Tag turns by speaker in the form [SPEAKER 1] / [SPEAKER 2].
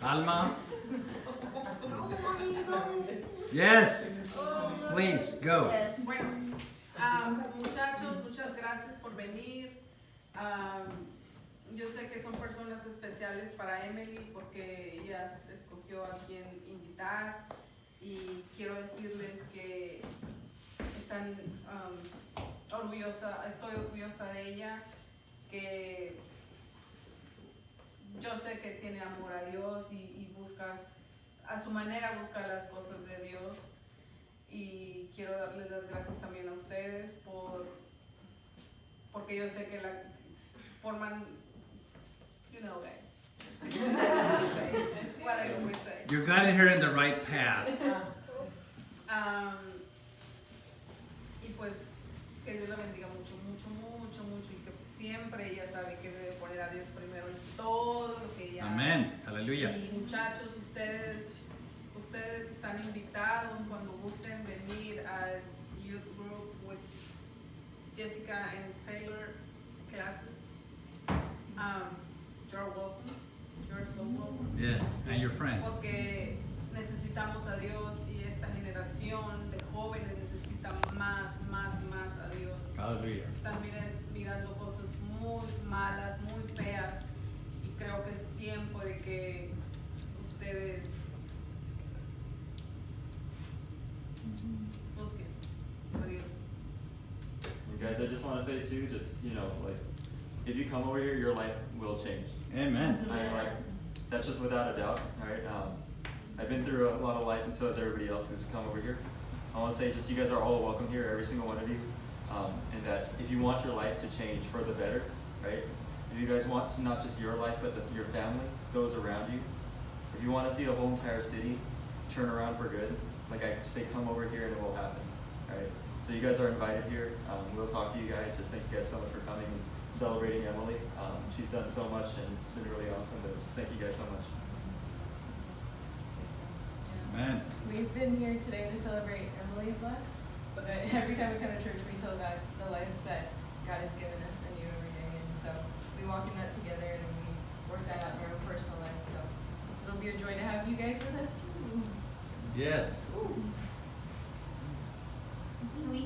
[SPEAKER 1] Alma. Yes. Please, go.
[SPEAKER 2] Yes.
[SPEAKER 3] Bueno, muchachos, muchas gracias por venir. Yo sé que son personas especiales para Emily porque ella escogió a quien invitar y quiero decirles que están estoy orgullosa de ella, que yo sé que tiene amor a Dios y busca, a su manera busca las cosas de Dios. Y quiero darles las gracias también a ustedes porque yo sé que la forman, you know, guys. What I always say.
[SPEAKER 1] You're guiding her in the right path.
[SPEAKER 3] Y pues que Dios la bendiga mucho, mucho, mucho, mucho y que siempre ella sabe que debe poner a Dios primero en todo lo que ella haga.
[SPEAKER 1] Amén. Aleluya.
[SPEAKER 3] Y muchachos, ustedes están invitados cuando gusten venir al youth group with Jessica and Taylor classes. You're welcome. You're so welcome.
[SPEAKER 1] Yes, and your friends.
[SPEAKER 3] Porque necesitamos a Dios y esta generación de jóvenes necesita más a Dios.
[SPEAKER 1] Hallelujah.
[SPEAKER 3] Están mirando cosas muy malas, muy feas y creo que es tiempo de que ustedes busquen a Dios.
[SPEAKER 4] You guys, I just want to say too, just, you know, like, if you come over here, your life will change.
[SPEAKER 1] Amen.
[SPEAKER 4] That's just without a doubt, all right? I've been through a lot of life, and so has everybody else who's come over here. I want to say just you guys are all welcome here, every single one of you, and that if you want your life to change for the better, right? If you guys want not just your life, but your family, those around you, if you want to see a whole entire city turn around for good, like I say, come over here and it will happen, right? So you guys are invited here. We'll talk to you guys. Just thank you guys so much for coming and celebrating Emily. She's done so much and it's been really awesome, but just thank you guys so much.
[SPEAKER 1] Amen.
[SPEAKER 5] We've been here today to celebrate Emily's life, but every time we come to church, we celebrate the life that God has given us anew every day, and so we walk in that together and we work that out in our own personal life. So it'll be a joy to have you guys with us too.
[SPEAKER 1] Yes.
[SPEAKER 2] We